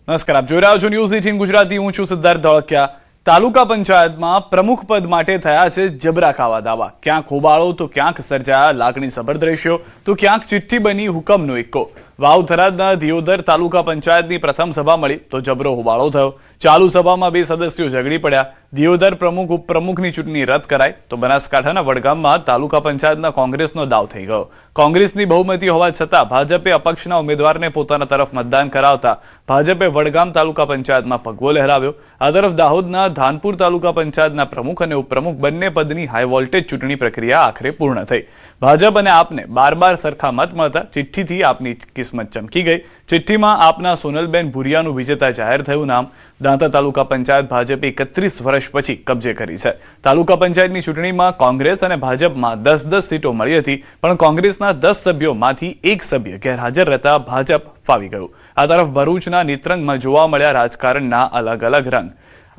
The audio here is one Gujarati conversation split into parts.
નમસ્કાર, આપ જોઈ રહ્યા છો ન્યૂઝ 18 ગુજરાતી. હું છું સિદ્ધાર્થ ધોળકિયા. તાલુકા પંચાયતમાં પ્રમુખ પદ માટે થયા છે જબરા ખાવા દાવા. ક્યાંક હોબાળો તો ક્યાંક સર્જાયા લાગણીસભર દ્રશ્યો, તો ક્યાંક ચિઠ્ઠી બની હુકમનો એક્કો. વાવ થરાદના દિયોદર તાલુકા પંચાયતની પ્રથમ સભા મળી તો જબરો હોબાળો થયો. ચાલુ સભામાં બે સદસ્યો ઝઘડી પડ્યા. દિયોદર પ્રમુખ ઉપપ્રમુખની ચૂંટણી રદ કરાઈ તો બનાસકાંઠાના વડગામમાં તાલુકા પંચાયતના કોંગ્રેસનો દાવ થઈ ગયો. કોંગ્રેસની બહુમતી હોવા છતાં ભાજપે અપક્ષના ઉમેદવારને પોતાના તરફ મતદાન કરાવતા ભાજપે વડગામ તાલુકા પંચાયતમાં ભગવો લહેરાવ્યો. આ તરફ દાહોદના ધાનપુર તાલુકા પંચાયતના પ્રમુખ અને ઉપપ્રમુખ બંને પદની હાઈ વોલ્ટેજ ચૂંટણી પ્રક્રિયા આખરે પૂર્ણ થઈ. ભાજપ અને આપને બાર સરખા મત મળતા ચિઠ્ઠીથી આપની કિસ્મત ચમકી ગઈ. ચિઠ્ઠીમાં આપના સોનલબેન ભુરિયાનું વિજેતા જાહેર થયું નામ. દાંતા તાલુકા પંચાયત ભાજપે 31 વર્ષ પછી કબજે કરી છે. તાલુકા પંચાયતની ચૂંટણીમાં કોંગ્રેસ અને ભાજપમાં 10 સીટો મળી હતી, પણ કોંગ્રેસના 10 સભ્યોમાંથી એક સભ્ય ગેરહાજર રહેતા ભાજપ ફાવી ગયું. આ તરફ ભરૂચના નેત્રંગમાં જોવા મળ્યા રાજકારણના અલગ અલગ રંગ.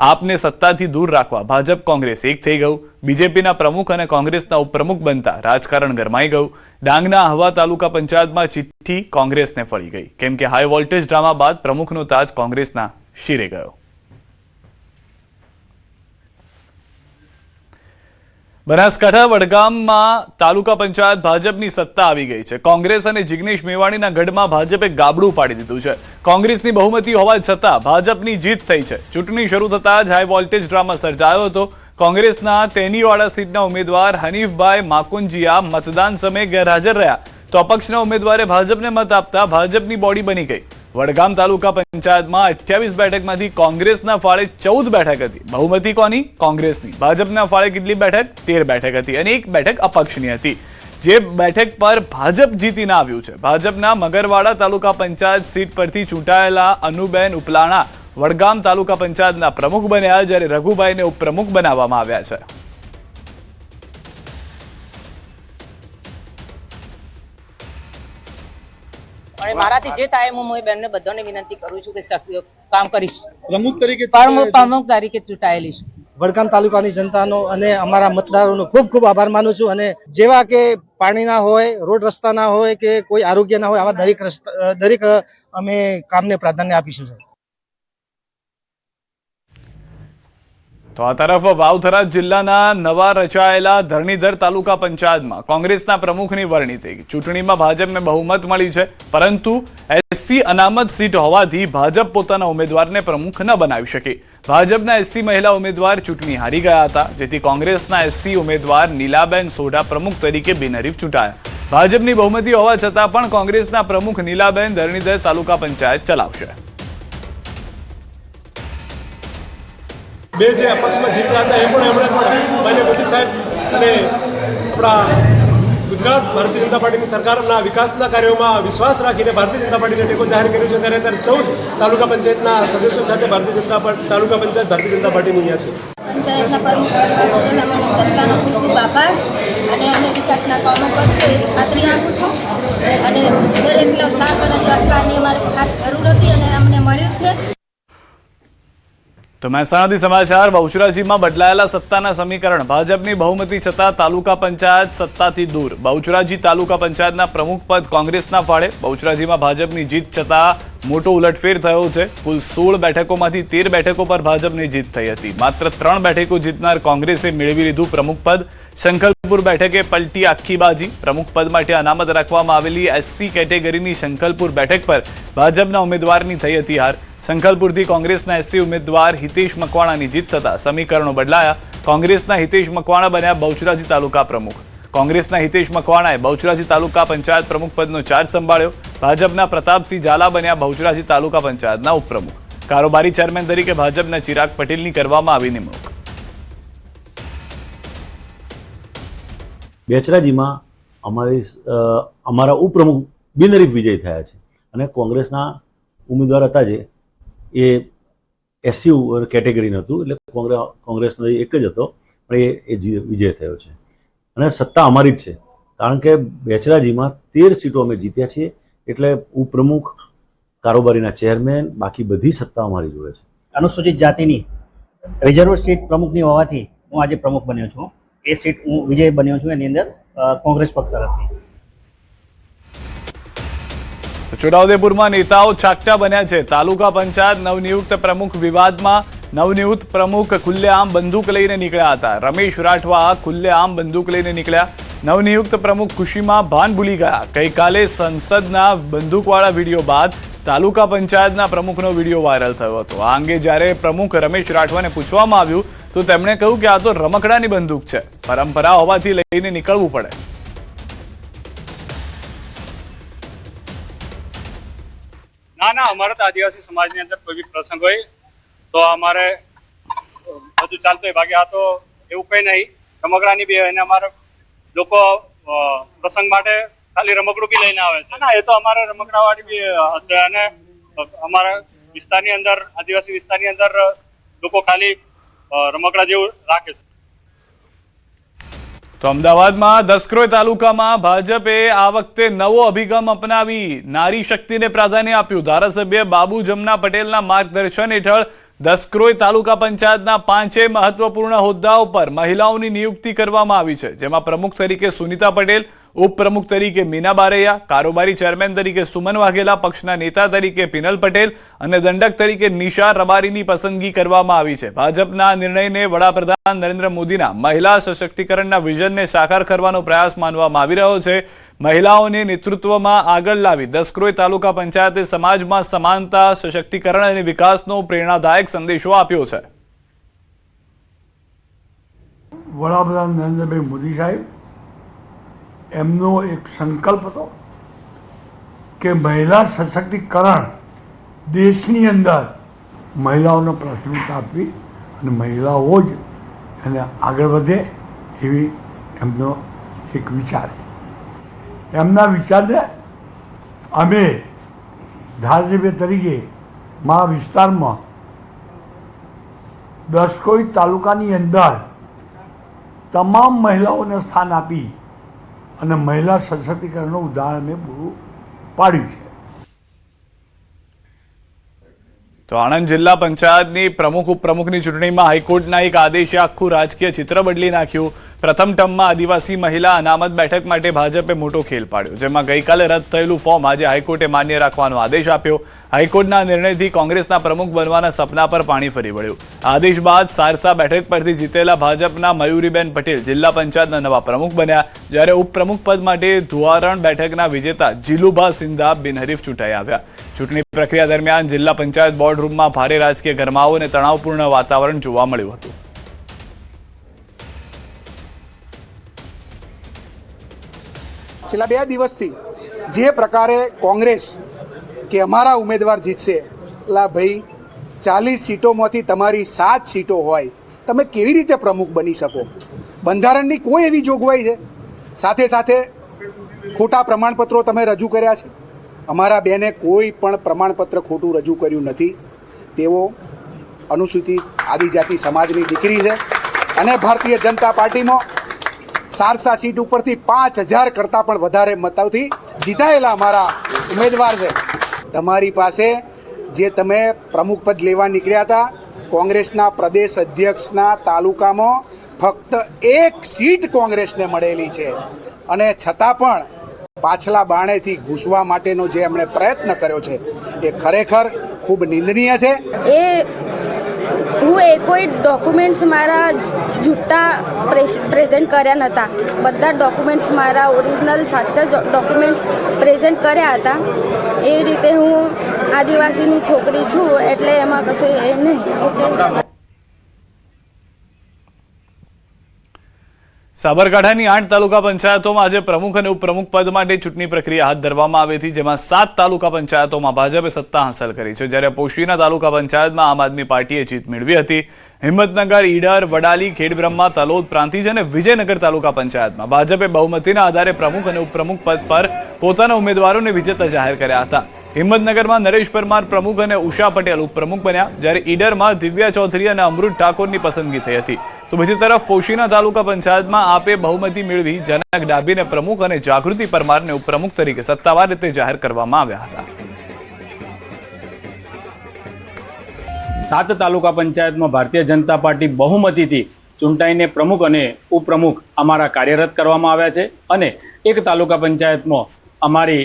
આપને સત્તાથી દૂર રાખવા ભાજપ કોંગ્રેસ એક થઈ ગયું. બીજેપીના પ્રમુખ અને કોંગ્રેસના ઉપપ્રમુખ બનતા રાજકારણ ગરમાઈ ગયું. ડાંગના આહવા તાલુકા પંચાયતમાં ચિઠ્ઠી કોંગ્રેસને ફળી ગઈ, કેમ કે હાઈ વોલ્ટેજ ડ્રામા બાદ પ્રમુખનો તાજ કોંગ્રેસના શિરે ગયો. બનાસકાંઠા વડગામમાં તાલુકા પંચાયત ભાજપની સત્તા આવી ગઈ છે. કોંગ્રેસ અને જિગ્નેશ મેવાણીના ગઢમાં ભાજપે ગાબડું પાડી દીધું છે. કોંગ્રેસની બહુમતી હોવા છતાં ભાજપની જીત થઈ છે. ચૂંટણી શરૂ થતાં જ હાઈ વોલ્ટેજ ડ્રામા સર્જાયો હતો. કોંગ્રેસના તેનીવાડા સીટના ઉમેદવાર હનીફભાઈ માકુંજીયા મતદાન સમયે ગેરહાજર રહ્યા તો અપક્ષના ઉમેદવારે ભાજપને મત આપતા ભાજપની બોડી બની ગઈ. વડગામ તાલુકા પંચાયતમાં 28 બેઠકમાંથી કોંગ્રેસના ફાળે 14 બેઠક હતી. બહુમતી કોની? કોંગ્રેસની. ભાજપના ફાળે કેટલી બેઠક? 13 બેઠક હતી અને એક બેઠક અપક્ષની હતી. જે બેઠક પર ભાજપ જીતીને આવ્યું છે. ભાજપના મગરવાડા તાલુકા પંચાયત સીટ પરથી ચૂંટાયેલા અનુબેન ઉપલાણા વડગામ તાલુકા પંચાયતના પ્રમુખ બન્યા, જ્યારે રઘુભાઈને ઉપપ્રમુખ બનાવવામાં આવ્યા છે. અને મારાથી જે થાય હું મોઈ બેનને બધાને વિનંતી કરું છું કે કામ કરીશ. પ્રમુખ તરીકે પ્રમુખ તરીકે ચૂંટાયેલી છું. વડગામ તાલુકાની જનતાનો અને અમારા મતદારોનો ખૂબ ખૂબ આભાર માનું છું. અને જેવા કે પાણીના હોય, રોડ રસ્તાના હોય કે કોઈ આરોગ્યના હોય, આવા દરેક અમે કામને પ્રાધાન્ય આપીશું. તો આ તરફ વાવથરા જિલ્લાના નવા રચાયેલા ધરણીધર તાલુકા પંચાયતમાં કોંગ્રેસના પ્રમુખની વરણી થઈ. ચૂંટણીમાં ભાજપને બહુમત મળી છે, પરંતુ એસસી અનામત સીટ હોવાથી ભાજપ પોતાના ઉમેદવારને પ્રમુખ ન બનાવી શકી. ભાજપના એસસી મહિલા ઉમેદવાર ચૂંટણી હારી ગયા હતા, જેથી કોંગ્રેસના એસસી ઉમેદવાર નીલાબેન સોઢા પ્રમુખ તરીકે બિનહરીફ ચૂંટાયા. ભાજપની બહુમતી હોવા છતાં પણ કોંગ્રેસના પ્રમુખ નીલાબેન ધરણીધર તાલુકા પંચાયત ચલાવશે. બે જે અપક્ષમાં જીત્યા હતા એ પણ એમણે પણ માન્ય મોદી સાહેબ અને આપણા ગુજરાત ભારતીય જનતા પાર્ટીની સરકારના વિકાસના કાર્યોમાં વિશ્વાસ રાખીને ભારતીય જનતા પાર્ટીને ટેકો જાહેર કર્યો છે. ત્યારે 14 તાલુકા પંચાયતના સદસ્યો સાથે ભારતીય જનતા તાલુકા પંચાયત ભારતીય જનતા પાર્ટીની અહીંયા છે. પંચાયતના પ્રમુખ સરકારનો ખૂબ ખૂબ આભાર અને અમે વિકાસના કામો કરશું એવી ખાતરી આપું છું. અને દરેકનો સાથ અને સહકારની અમારે ખાસ જરૂર હતી અને અમને મળ્યું છે. તો મહેસાણાથી સમાચાર. બહુચરાજીમાં બદલાયેલા સત્તાના સમીકરણ. ભાજપની બહુમતી છતાં તાલુકા પંચાયત સત્તાથી દૂર. બહુચરાજી તાલુકા પંચાયતના પ્રમુખ પદ કોંગ્રેસના ફાળે. બહુચરાજીમાં ભાજપની જીત છતાં મોટો ઉલટફેર થયો છે. કુલ 16 બેઠકોમાંથી 13 બેઠકો પર ભાજપની જીત થઈ હતી. માત્ર 3 બેઠકો જીતનાર કોંગ્રેસે મેળવી લીધું પ્રમુખ પદ. શંખલપુર બેઠકે પલટી આખી બાજી. પ્રમુખ પદ માટે અનામત રાખવામાં આવેલી એસસી કેટેગરીની શંખલપુર બેઠક પર ભાજપના ઉમેદવારની થઈ હતી હાર. શંખલપુરથી કોંગ્રેસના એસસી ઉમેદવાર હિતેશ મકવાણાની જીત થતા સમીકરણો બદલાયા. કોંગ્રેસના હિતેશ મકવાણા બન્યા બહુચરાજી તાલુકા પ્રમુખ. કોંગ્રેસના હિતેશ મકવાણાએ બહુચરાજી તાલુકા પંચાયત પ્રમુખ પદનો ચાર્જ સંભાળ્યો. ભાજપના પ્રતાપસિંહ ઝાલા બન્યા બહુચરાજી તાલુકા પંચાયતના ઉપપ્રમુખ. કારોબારી ચેરમેન તરીકે ભાજપના ચિરાગ પટેલની કરવામાં આવી નિમણૂક. બેચરાજીમાં અમારા ઉપપ્રમુખ બિનહરીફ વિજય થયા છે અને કોંગ્રેસના ઉમેદવાર હતા જે એ એસસી કેટેગરીનું હતું, એટલે કોંગ્રેસનો એક જ હતો, પણ એ વિજય થયો છે. અને સત્તા અમારી જ છે, કારણ કે બેચરાજીમાં 13 સીટો અમે જીત્યા છીએ. એટલે ઉપપ્રમુખ, કારોબારીના ચેરમેન, બાકી બધી સત્તા અમારી જોડે છે. અનુસૂચિત જાતિની રિઝર્વ સીટ પ્રમુખની હોવાથી હું આજે પ્રમુખ બન્યો છું. એ સીટ હું વિજય બન્યો છું. એની અંદર કોંગ્રેસ પક્ષ તરફથી છોટાઉદેપુરમાં નેતાઓ ચાકટા બન્યા છે. તાલુકા પંચાયત નવનિયુક્ત પ્રમુખ વિવાદમાં નવનિયુક્ત પ્રમુખ ખુલ્લેઆમ બંદૂક લઈને નીકળ્યા હતા. રમેશ રાઠવા ખુલ્લેઆમ બંદૂક લઈને નીકળ્યા. નવનિયુક્ત પ્રમુખ ખુશીમાં ભાન ભૂલી ગયા. ગઈકાલે સંસદના બંદૂકવાળા વિડીયો બાદ તાલુકા પંચાયતના પ્રમુખનો વિડીયો વાયરલ થયો હતો. આ અંગે જ્યારે પ્રમુખ રમેશ રાઠવાને પૂછવામાં આવ્યું તો તેમણે કહ્યું કે આ તો રમકડાની બંદૂક છે, પરંપરા હોવાથી લઈને નીકળવું પડે. ના અમારે તો આદિવાસી સમાજની અંદર કોઈ બી પ્રસંગ હોય તો અમારે બધું ચાલતું હોય. બાકી આ તો એવું કઈ નહીં, રમકડાની બી હોય ને અમારે લોકો પ્રસંગ માટે ખાલી રમકડું બી લઈને આવે છે. ના, એ તો અમારે રમકડા વાળી બી છે અને અમારા વિસ્તારની અંદર, આદિવાસી વિસ્તારની અંદર લોકો ખાલી રમકડા જેવું રાખે છે. તો અમદાવાદમાં દસક્રોઈ તાલુકામાં ભાજપે આ વખતે નવો અભિગમ અપનાવી નારી શક્તિને પ્રાધાન્ય આપ્યું. ધારાસભ્ય બાબુ જમના પટેલના માર્ગદર્શન હેઠળ દસક્રોઈ તાલુકા પંચાયતના 5 મહત્વપૂર્ણ હોદ્દાઓ પર મહિલાઓની નિયુક્તિ કરવામાં આવી છે, જેમાં પ્રમુખ તરીકે સુનિતા પટેલ, ઉપપ્રમુખ તરીકે મીના બારૈયા, કારોબારી ચેરમેન તરીકે સુમન વાઘેલા, પક્ષના નેતા તરીકે પિનલ પટેલ અને દંડક તરીકે નિશા રબારીની પસંદગી કરવામાં આવી છે. ભાજપના નિર્ણયને વડાપ્રધાન નરેન્દ્ર મોદીના મહિલા સશક્તિકરણના વિઝનને સાકાર કરવાનો પ્રયાસ માનવામાં આવી રહ્યો છે. મહિલાઓને નેતૃત્વમાં આગળ લાવી દસક્રોઈ તાલુકા પંચાયતે સમાજમાં સમાનતા, સશક્તિકરણ અને વિકાસનો પ્રેરણાદાયક સંદેશો આપ્યો છે. વડાપ્રધાન નરેન્દ્રભાઈ મોદી સાહેબ એમનો એક સંકલ્પ હતો કે મહિલા સશક્તિકરણ દેશની અંદર મહિલાઓને પ્રાથમિકતા આપવી અને મહિલાઓ જ એને આગળ વધે એવી એમનો એક વિચાર છે. એમના વિચારને અમે ધારાસભ્ય તરીકે મારા વિસ્તારમાં દસક્રોઈ તાલુકાની અંદર તમામ મહિલાઓને સ્થાન આપી અને મહિલા સશક્તિકરણનું ઉદાહરણ મેં પૂરું પાડ્યું છે. તો આણંદ જિલ્લા પંચાયતની પ્રમુખ ઉપપ્રમુખની ચૂંટણીમાં હાઈકોર્ટના એક આદેશે આખું રાજકીય ચિત્ર બદલી નાખ્યું. પ્રથમ ટર્મમાં આદિવાસી મહિલા અનામત બેઠક માટે ભાજપે મોટો ખેલ પાડ્યો, જેમાં ગઈકાલે રદ થયેલું ફોર્મ આજે હાઈકોર્ટે માન્ય રાખવાનો આદેશ આપ્યો. હાઈકોર્ટના નિર્ણયથી કોંગ્રેસના પ્રમુખ બનવાના સપના પર પાણી ફરી વળ્યું. આદેશ બાદ સારસા બેઠક પરથી જીતેલા ભાજપના મયુરીબેન પટેલ જિલ્લા પંચાયતના નવા પ્રમુખ બન્યા, જ્યારે ઉપપ્રમુખ પદ માટે ધુવારણ બેઠકના વિજેતા જીલુભા સિંધા બિનહરીફ ચૂંટાઈ આવ્યા. ચૂંટણી પ્રક્રિયા દરમિયાન જિલ્લા પંચાયત બોર્ડ રૂમમાં ભારે રાજકીય ગરમાવો અને તણાવપૂર્ણ વાતાવરણ જોવા મળ્યું હતું. છેલ્લા 2 દિવસથી જે પ્રકારે કોંગ્રેસ કે અમારા ઉમેદવાર જીતશે, એટલે ભાઈ 40 સીટોમાંથી તમારી 7 સીટો હોય, તમે કેવી રીતે પ્રમુખ બની શકો? બંધારણની કોઈ એવી જોગવાઈ છે? સાથે સાથે ખોટા પ્રમાણપત્રો તમે રજૂ કર્યા છે. અમારા બેને કોઈ પણ પ્રમાણપત્ર ખોટું રજૂ કર્યું નથી. તેઓ અનુસૂચિત આદિજાતિ સમાજની દીકરી છે અને ભારતીય જનતા પાર્ટીમાં સારસા સીટ ઉપરથી 5000 કરતાં પણ વધારે મતોથી જીતાયેલા અમારા ઉમેદવાર છે. તમારી પાસે જે તમે પ્રમુખ પદ લેવા નીકળ્યા હતા, કોંગ્રેસના પ્રદેશ અધ્યક્ષના તાલુકામાં ફક્ત 1 સીટ કોંગ્રેસને મળેલી છે અને છતાં પણ પાછલા બાણેથી ઘૂસવા માટેનો જે એમણે પ્રયત્ન કર્યો છે એ ખરેખર ખૂબ નિંદનીય છે. હું કોઈ ડોક્યુમેન્ટ્સ મારા જૂઠા પ્રેઝન્ટ કર્યા નહોતા. બધા ડોક્યુમેન્ટ્સ મારા ઓરિજિનલ સાચા ડોક્યુમેન્ટ્સ પ્રેઝન્ટ કર્યા હતા. એ રીતે હું આદિવાસીની છોકરી છું એટલે એમાં કશું એ નહીં. ઓકે. સાબરકાંઠાની 8 તાલુકા પંચાયતોમાં આજે પ્રમુખ અને ઉપપ્રમુખ પદ માટે ચૂંટણી પ્રક્રિયા હાથ ધરવામાં આવી હતી, જેમાં 7 તાલુકા પંચાયતોમાં ભાજપે સત્તા હાંસલ કરી છે, જ્યારે પોશીના તાલુકા પંચાયતમાં આમ આદમી પાર્ટીએ જીત મેળવી હતી. હિંમતનગર, ઈડર, વડાલી, ખેડબ્રહ્મા, તલોદ, પ્રાંતિજ અને વિજયનગર તાલુકા પંચાયતમાં ભાજપે બહુમતીના આધારે પ્રમુખ અને ઉપપ્રમુખ પદ પર પોતાના ઉમેદવારોને વિજેતા જાહેર કર્યા હતા. હિંમતનગરમાં નરેશ પરમાર પ્રમુખ અને ઉષા પટેલ ઉપપ્રમુખ બન્યા, જ્યારે ઈડરમાં દિવ્યા ચૌધરી અને અમૃત ઠાકોરની પસંદગી થઈ હતી. તો બીજી તરફ પોશીના તાલુકા પંચાયતમાં આપે બહુમતી મેળવી જનક ડાભીને પ્રમુખ અને જાગૃતિ પરમારને ઉપપ્રમુખ તરીકે સત્તાવાર રીતે જાહેર કરવામાં આવ્યા હતા. 7 તાલુકા પંચાયતમાં ભારતીય જનતા પાર્ટી બહુમતીથી ચૂંટાઈને પ્રમુખ અને ઉપપ્રમુખ અમારા કાર્યરત કરવામાં આવ્યા છે અને 1 તાલુકા પંચાયતમાં અમારી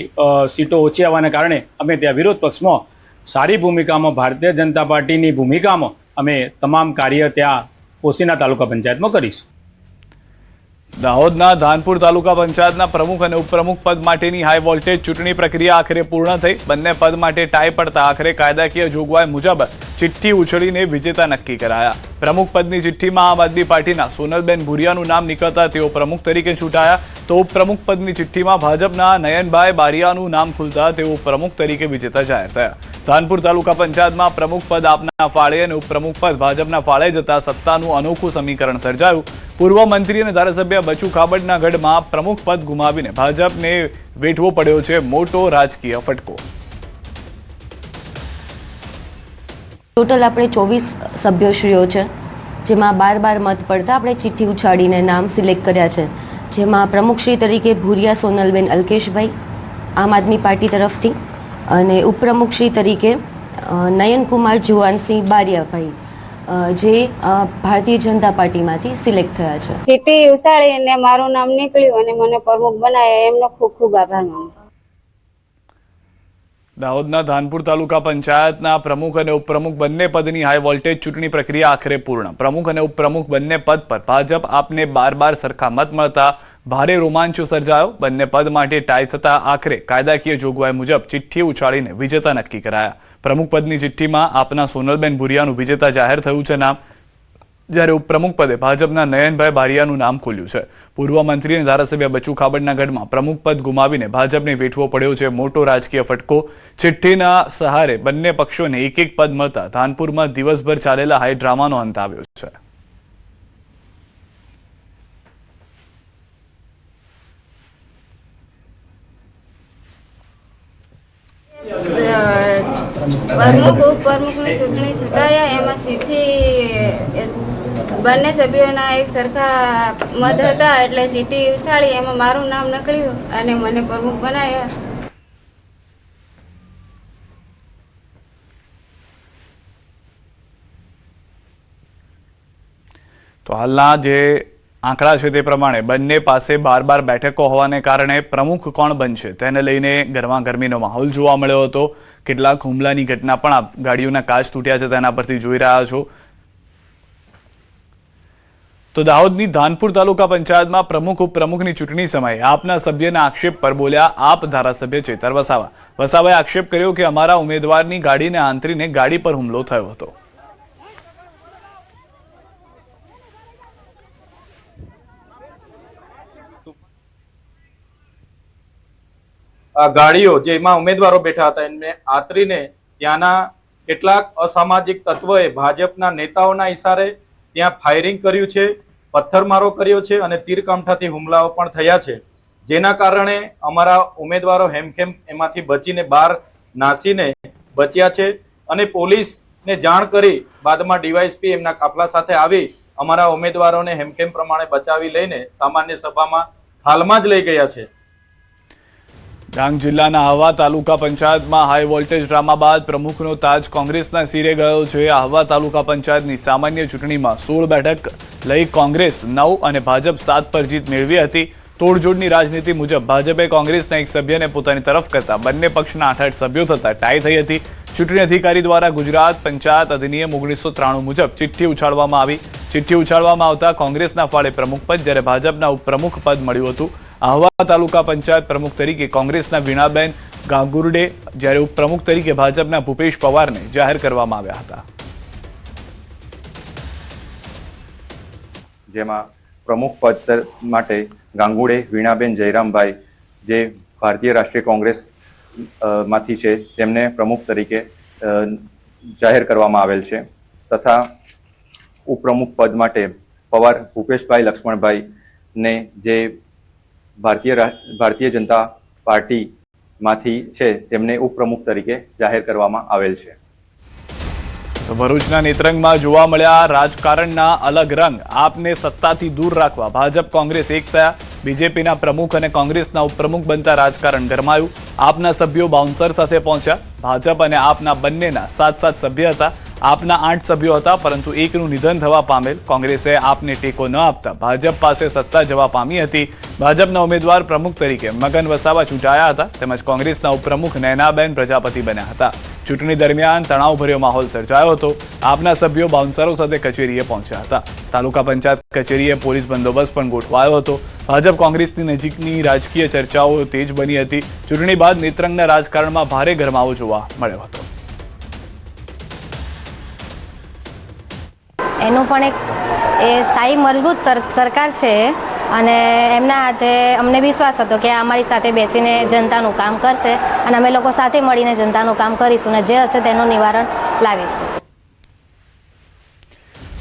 સીટો ઓછી આવવાને કારણે અમે ત્યાં વિરોધ પક્ષમાં સારી ભૂમિકામાં ભારતીય જનતા પાર્ટીની ભૂમિકામાં અમે તમામ કાર્ય ત્યાં પોશીના તાલુકા પંચાયતમાં કરીશું. દાહોદના ધાનપુર તાલુકા પંચાયતના પ્રમુખ અને ઉપપ્રમુખ પદ માટેની હાઈ વોલ્ટેજ ચૂંટણી પ્રક્રિયા આખરે પૂર્ણ થઈ. બંને પદ માટે ટાઈ પડતા આખરે કાયદાકીય જોગવાઈ મુજબ ચિઠ્ઠી ઉછળીને વિજેતા નક્કી કરાયા. પ્રમુખ પદની ચિઠ્ઠીમાં આમ આદમી પાર્ટીના સોનલબેન ભુરિયાનું નામ નીકળતા તેઓ પ્રમુખ તરીકે ચૂંટાયા, તો ઉપપ્રમુખ પદની ચિઠ્ઠીમાં ભાજપના નયનભાઈ બારિયાનું નામ ખુલતા તેઓ પ્રમુખ તરીકે વિજેતા જાહેર થયા. ધાનપુર તાલુકા પંચાયતમાં પ્રમુખ પદ આપના ફાળે અને ઉપપ્રમુખ પદ ભાજપના ફાળે જતા સત્તાનું અનોખું સમીકરણ સર્જાયું. પૂર્વ મંત્રી અને ધારાસભ્ય બચુ ખાબડના ગઢમાં પ્રમુખ પદ ગુમાવીને ભાજપને વેઠવો પડ્યો છે મોટો રાજકીય ફટકો. ટોટલ આપણે 24 સભ્યશ્રીઓ છે, જેમાં 12 મત પડતા આપણે ચિઠ્ઠી ઉછાળીને નામ સિલેક્ટ કર્યા છે, જેમાં પ્રમુખશ્રી તરીકે ભુરિયા સોનલબેન અલ્કેશભાઈ આમ આદમી પાર્ટી તરફથી, અને ઉપપ્રમુખશ્રી તરીકે નયનકુમાર જુવાનસિંહ બારિયાભાઈ જે ભારતીય જનતા પાર્ટીમાંથી સિલેક્ટ થયા છે. ચીઠી ઉછાળીને મારું નામ નીકળ્યું અને મને પ્રમુખ બનાવ્યા, એમનો ખૂબ ખૂબ આભાર માનું છું. દાહોદના ધાનપુર તાલુકા પંચાયતના પ્રમુખ અને ઉપપ્રમુખ બંને પદની હાઈ વોલ્ટેજ ચૂંટણી પ્રક્રિયા આખરે પૂર્ણ. પ્રમુખ અને ઉપપ્રમુખ બંને પદ પર ભાજપ આપને 12 સરખા મત મળતા ભારે રોમાંચ સર્જાયો. બંને પદ માટે ટાઈ થતા આખરે કાયદાકીય જોગવાઈ મુજબ ચિઠ્ઠી ઉછાળીને વિજેતા નક્કી કરાયા. પ્રમુખ પદની ચિઠ્ઠીમાં આપના સોનલબેન ભુરિયાનું વિજેતા જાહેર થયું છે નામ, જ્યારે ઉપપ્રમુખ પદે ભાજપના નયનભાઈ બારિયાનું નામ ખુલ્યું છે. પૂર્વ મંત્રી અને ધારાસભ્ય બચુ ખાબડના ગઢમાં પ્રમુખ પદ ગુમાવીને ભાજપને વેઠવો પડ્યો છે મોટો રાજકીય ફટકો. ચિઠ્ઠીના સહારે બંને પક્ષોને એક પદ મળતા ધાનપુરમાં દિવસભર ચાલેલા હાઈ ડ્રામાનો અંત આવ્યો છે. પ્રમુખ ઉપપ્રમુખની ચૂંટણી ચૂંટાયા, એમાં ચીઠ્ઠી બંને સભ્યોના એક સરખા મત હતા, એટલે ચીઠ્ઠી ઉછાળી એમાં મારું નામ નીકળ્યું અને મને પ્રમુખ બનાવ્યા. તો હાલના જે આંકડા છે તે પ્રમાણે બંને પાસે 12 બેઠકો હોવાને કારણે પ્રમુખ કોણ બનશે તેને લઈને ગરમાગરમીનો માહોલ જોવા મળ્યો હતો. કેટલાક હુમલાની ઘટના પણ આપ ગાડીઓના કાચ તૂટ્યા છે તેના પરથી જોઈ રહ્યા છો. તો દાહોદની ધાનપુર તાલુકા પંચાયતમાં પ્રમુખ ઉપપ્રમુખની ચૂંટણી સમયે આપના સભ્યના આક્ષેપ પર બોલ્યા આપ ધારાસભ્ય ચેતર વસાવા. વસાવાએ આક્ષેપ કર્યો કે અમારા ઉમેદવારની ગાડીને આંતરીને ગાડી પર હુમલો થયો હતો. ગાડીઓ જેમાં ઉમેદવારો બેઠા હતા એમને આતરીને ત્યાંના કેટલાક અસામાજિક તત્વોએ ભાજપના નેતાઓના ઇશારે ત્યાં ફાયરિંગ કર્યું છે, પથ્થરમારો કર્યો છે અને તીરકામઠાથી હુમલાઓ પણ થયા છે, જેના કારણે અમારા ઉમેદવારો હેમખેમ એમાંથી બચીને બહાર નાસીને બચ્યા છે અને પોલીસને જાણ કરી બાદમાં ડીવાયએસપી એમના કાફલા સાથે આવી અમારા ઉમેદવારોને હેમખેમ પ્રમાણે બચાવી લઈને સામાન્ય સભામાં હાલમાં જ લઈ ગયા છે. ડાંગ જિલ્લાના આહવા તાલુકા પંચાયતમાં હાઈ વોલ્ટેજ ડ્રામા બાદ પ્રમુખનો તાજ કોંગ્રેસના સિરે ગયો છે. આહવા તાલુકા પંચાયતની સામાન્ય ચૂંટણીમાં 16 બેઠક લઈ કોંગ્રેસ 9 અને ભાજપ 7 પર જીત મેળવી હતી. તોડજોડની રાજનીતિ મુજબ ભાજપે કોંગ્રેસના એક સભ્યને પોતાની તરફ કરતા બંને પક્ષના 8 સભ્યો થતા ટાઈ થઈ હતી. ચૂંટણી અધિકારી દ્વારા ગુજરાત પંચાયત અધિનિયમ 1993 મુજબ ચિઠ્ઠી ઉછાળવામાં આવી. ચિઠ્ઠી ઉછાળવામાં આવતા કોંગ્રેસના ફાળે પ્રમુખ પદ, જ્યારે ભાજપના ઉપપ્રમુખ પદ મળ્યું હતું. આહવા તાલુકા પંચાયત પ્રમુખ તરીકે કોંગ્રેસના વીણાબેન ગાંગુરડે, જ્યારે ઉપપ્રમુખ તરીકે ભાજપના ભૂપેશ પવારને જાહેર કરવામાં આવ્યા હતા. જેમાં પ્રમુખ પદ માટે ગાંગુડે વીણાબેન જયરામભાઈ જે ભારતીય રાષ્ટ્રીય કોંગ્રેસ માંથી છે તેમને પ્રમુખ તરીકે જાહેર કરવામાં આવેલ છે, તથા ઉપપ્રમુખ પદ માટે પવાર ભૂપેશભાઈ લક્ષ્મણભાઈ ને જે ભારતીય જનતા પાર્ટીમાંથી છે તેમને ઉપપ્રમુખ તરીકે જાહેર કરવામાં આવેલ છે. તો ભરૂચના નેત્રંગમાં જોવા મળ્યા રાજકારણના અલગ રંગ. આપને સત્તાથી દૂર રાખવા ભાજપ કોંગ્રેસ એક થયા. બીજેપીના પ્રમુખ અને કોંગ્રેસના ઉપપ્રમુખ બનતા રાજકારણ ગરમાયું. આપના સભ્યો બાઉન્સર સાથે પહોંચ્યા. ભાજપ અને આપના બંનેના 7 સભ્ય હતા. આપના 8 સભ્યો હતા, પરંતુ એકનું નિધન થવા પામેલ. કોંગ્રેસે આપને ટેકો ન આપતા ભાજપ પાસે સત્તા જવા પામી હતી. ભાજપના ઉમેદવાર પ્રમુખ તરીકે મગન વસાવા ચૂંટાયા હતા, તેમજ કોંગ્રેસના ઉપપ્રમુખ નયનાબેન પ્રજાપતિ બન્યા હતા. ચૂંટણી દરમિયાન તણાવભર્યો માહોલ સર્જાયો હતો. આપના સભ્યો બાઉન્સરો સાથે કચેરીએ પહોંચ્યા હતા. તાલુકા પંચાયત કચેરીએ પોલીસ બંદોબસ્ત પણ ગોઠવાયો હતો. ભાજપ કોંગ્રેસની નજીકની રાજકીય ચર્ચાઓ તેજ બની હતી. ચૂંટણી બાદ નેત્રંગના રાજકારણમાં ભારે ગરમાવો જોવા મળ્યો હતો. એનું પણ એક સ્થાયી મજબૂત સરકાર છે અને એમના હાથે અમને વિશ્વાસ હતો કે અમારી સાથે બેસીને જનતાનું કામ કરશે અને અમે લોકો સાથે મળીને જનતાનું કામ કરીશું અને જે હશે તેનું નિવારણ લાવીશું.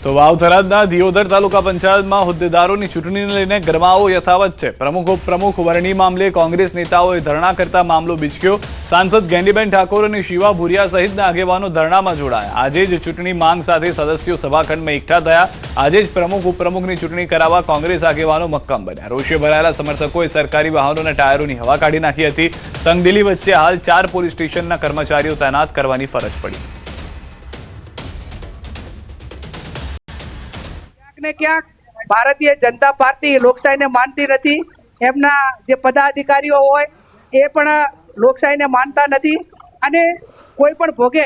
તો વાવ થરાદના દિયોદર તાલુકા પંચાયતમાં હોદ્દેદારોની ચૂંટણીને લઈને ગરમાવો યથાવત છે. પ્રમુખ ઉપપ્રમુખ વરણી મામલે કોંગ્રેસ નેતાઓએ ધરણા કરતા મામલો બીચક્યો. સાંસદ ગેંડીબેન ઠાકોર અને શિવા ભુરિયા સહિતના આગેવાનો ધરણામાં જોડાયા. આજે જ ચૂંટણી માંગ સાથે સદસ્યો સભાખંડમાં એકઠા થયા. આજે જ પ્રમુખ ઉપપ્રમુખની ચૂંટણી કરાવવા કોંગ્રેસ આગેવાનો મક્કમ બન્યા. રોષે ભરાયેલા સમર્થકોએ સરકારી વાહનોના ટાયરોની હવા કાઢી નાખી હતી. તંગદિલી વચ્ચે હાલ 4 પોલીસ સ્ટેશનના કર્મચારીઓ તૈનાત કરવાની ફરજ પડી. ને ક્યાંક ભારતીય જનતા પાર્ટી લોકશાહીને માનતી નથી. એમના જે પદાધિકારીઓ હોય એ પણ લોકશાહીને માનતા નથી અને કોઈ પણ ભોગે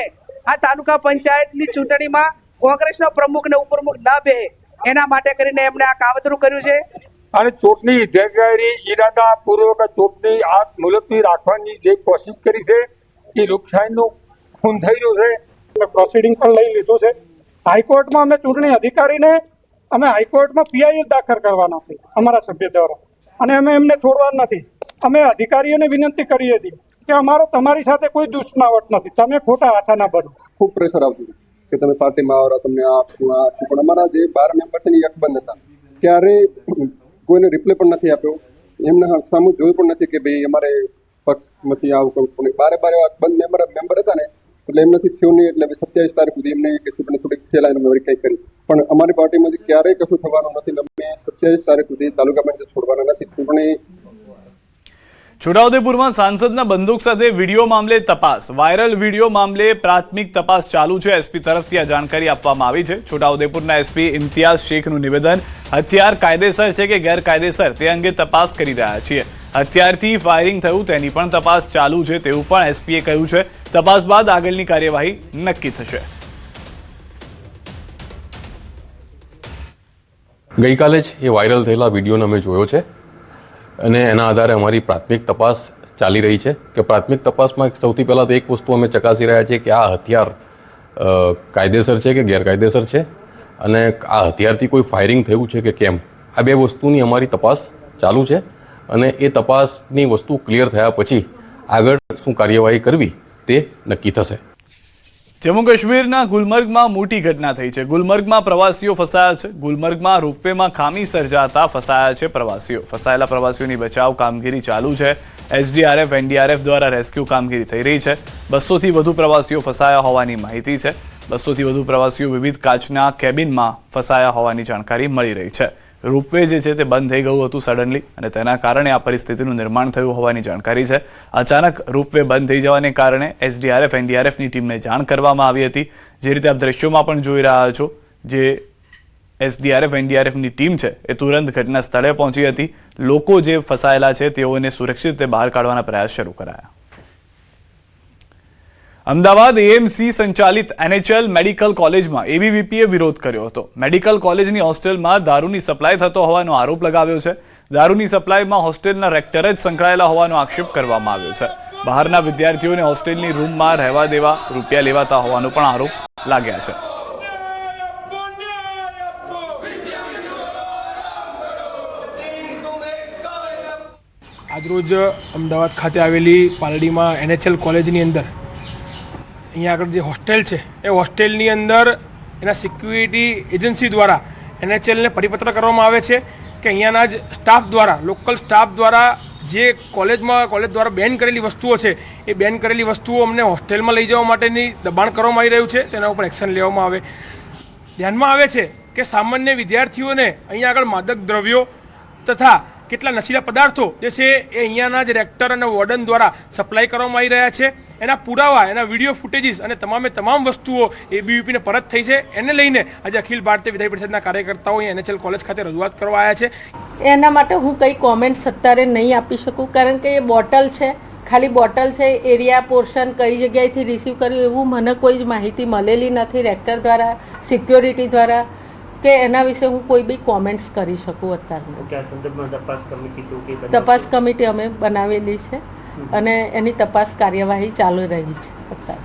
આ તાલુકા પંચાયતની ચૂંટણીમાં કોંગ્રેસનો પ્રમુખ ને ઉપપ્રમુખ ન બે એના માટે કરીને એમણે આ કાવતરું કર્યું છે. અને ચૂંટણી ગેરકાયદેસર ઈરાદાપૂર્વક ચૂંટણી આ મુલતવી રાખવાની જે કોશિશ કરી છે એ લોકશાહીનું ખૂન થઈ રહ્યું છે. પ્રોસિડિંગ પણ લઈ લીધું છે. હાઈકોર્ટમાં અમે ચૂંટણી અધિકારીને અમે હાઈકોર્ટમાં પીઆઈએલ દાખલ કરવાના છે અમારા સભ્ય દ્વારા, અને અમે એમને છોડવા નથી. અમે અધિકારીઓને વિનંતી કરી હતી કે અમારો તમારી સાથે કોઈ દુશ્મનાવટ નથી, તમે ખોટા હાથા ના બનો. ખૂબ પ્રેશર આવતું કે તમે પાર્ટીમાં આવો, તમને આ પણ અમારા જે 12 મેમ્બર છે ને એ અકબંધ હતા. ક્યારે કોઈને રિપ્લાય પણ નથી આપ્યો. એમને સામું જોયું પણ નથી કે ભાઈ અમારે પક્ષમાંથી આવું કરવું. બારે અકબંધ મેમ્બર હતા ને એટલે એમ નથી થયું નહીં. એટલે 27 તારીખ સુધી એમને કે ચૂંટણી થોડીક ફેલાઈને અમે કંઈક કરી, પણ અમારી પાર્ટીમાંથી ક્યારેય કશું થવાનું નથી. અમે 27 તારીખ સુધી તાલુકા પંચાયત છોડવાના નથી. ચૂંટણી છોટાઉદેપુરમાં સાંસદના બંદૂક સાથે વિડીયો મામલે તપાસ. વાયરલ વિડીયો મામલે પ્રાથમિક તપાસ ચાલુ છે. એસપી તરફથી આ જાણકારી આપવામાં આવી છે. છોટાઉદેપુરના એસપી ઇમ્તિયાઝ શેખનું નિવેદન, હથિયાર કાયદેસર છે કે ગેરકાયદેસર તે અંગે તપાસ કરી રહ્યા છીએ. હથિયારથી ફાયરિંગ થયું તેની પણ તપાસ ચાલુ છે તેવું પણ એસપીએ કહ્યું છે. તપાસ બાદ આગળની કાર્યવાહી નક્કી થશે. ગઈકાલે જ એ વાયરલ થયેલા વિડીયોને અમે જોયો છે અને એના આધારે અમારી પ્રાથમિક તપાસ ચાલી રહી છે. કે પ્રાથમિક તપાસમાં સૌથી પહેલાં તો એક વસ્તુ અમે ચકાસી રહ્યા છીએ કે આ હથિયાર કાયદેસર છે કે ગેરકાયદેસર છે અને આ હથિયારથી કોઈ ફાયરિંગ થયું છે કે કેમ. આ બે વસ્તુની અમારી તપાસ ચાલુ છે અને એ તપાસની વસ્તુ ક્લિયર થયા પછી આગળ શું કાર્યવાહી કરવી તે નક્કી થશે. જમ્મુ કાશ્મીરના ગુલમર્ગમાં મોટી ઘટના થઈ છે. ગુલમર્ગમાં પ્રવાસીઓ ફસાયા છે. ગુલમર્ગમાં રોપવેમાં ખામી સર્જાતા ફસાયા છે પ્રવાસીઓ. ફસાયેલા પ્રવાસીઓની બચાવ કામગીરી ચાલુ છે. એસડીઆરએફ એનડીઆરએફ દ્વારા રેસ્ક્યુ કામગીરી થઈ રહી છે. 200 થી વધુ પ્રવાસીઓ ફસાયા હોવાની માહિતી છે. 200 થી વધુ પ્રવાસીઓ વિવિધ કાચના કેબિનમાં ફસાયા હોવાની જાણકારી મળી રહી છે. રોપવે જે છે તે બંધ થઈ ગયું હતું સડનલી અને તેના કારણે આ પરિસ્થિતિનું નિર્માણ થયું હોવાની જાણકારી છે. અચાનક રોપવે બંધ થઈ જવાને કારણે એસડીઆરએફ એનડીઆરએફની ટીમને જાણ કરવામાં આવી હતી. જે રીતે આપ દ્રશ્યોમાં પણ જોઈ રહ્યા છો, જે એસડીઆરએફ એનડીઆરએફની ટીમ છે એ તુરંત ઘટના સ્થળે પહોંચી હતી. લોકો જે ફસાયેલા છે તેઓને સુરક્ષિત રીતે બહાર કાઢવાના પ્રયાસ શરૂ કરાયા. અમદાવાદ એએમસી સંચાલિત NHL મેડિકલ કોલેજમાં એબીવીપીએ વિરોધ કર્યો હતો. મેડિકલ કોલેજની હોસ્ટેલમાં દારૂની સપ્લાય થતો હોવાનો આરોપ લગાવ્યો છે. દારૂની સપ્લાયમાં હોસ્ટેલના રેક્ટર જ સંકળાયેલા હોવાનો આક્ષેપ કરવામાં આવ્યો છે. બહારના વિદ્યાર્થીઓને હોસ્ટેલની રૂમમાં રહેવા દેવા રૂપિયા લેવાતા હોવાનો પણ આરોપ લાગ્યા છે. આજરોજ અમદાવાદ ખાતે આવેલી પાલડીમાં NHL કોલેજની અંદર અહીંયા આગળ જે હોસ્ટેલ છે એ હોસ્ટેલની અંદર એના સિક્યુરિટી એજન્સી દ્વારા NHLને પરિપત્ર કરવામાં આવે છે કે અહીંયાના જ સ્ટાફ દ્વારા, લોકલ સ્ટાફ દ્વારા જે કોલેજ દ્વારા બેન કરેલી વસ્તુઓ છે એ બેન કરેલી વસ્તુઓ અમને હોસ્ટેલમાં લઈ જવા માટેની દબાણ કરવામાં આવી રહ્યું છે. તેના ઉપર એક્શન લેવામાં આવે. ધ્યાનમાં આવે છે કે સામાન્ય વિદ્યાર્થીઓને અહીંયા આગળ માદક દ્રવ્યો તથા કેટલા નશીલા પદાર્થો જે છે એ અહીંયાના જ રેક્ટર અને વોર્ડન દ્વારા સપ્લાય કરવામાં આવી રહ્યા છે એના પુરાવા, એના વિડીયો ફૂટેજીસ અને તમામ વસ્તુઓ એબીવીપીને પરત થઈ છે. એને લઈને આજે અખિલ ભારતીય વિધાયક પરિષદના કાર્યકર્તાઓ અહીં NHL કોલેજ ખાતે રજૂઆત કરવા આવ્યા છે. એના માટે હું કંઈ કોમેન્ટ્સ અત્યારે નહીં આપી શકું, કારણ કે એ બોટલ છે, ખાલી બોટલ છે. એરિયા પોર્શન કઈ જગ્યાએથી રિસીવ કર્યું એવું મને કોઈ જ માહિતી મળેલી નથી રેક્ટર દ્વારા, સિક્યોરિટી દ્વારા, કે એના વિશે હું કોઈ બી કોમેન્ટ્સ કરી શકું અત્યારે. તપાસ કમિટી અમે બનાવેલી છે અને એની તપાસ કાર્યવાહી ચાલુ રહી છે અત્યારે.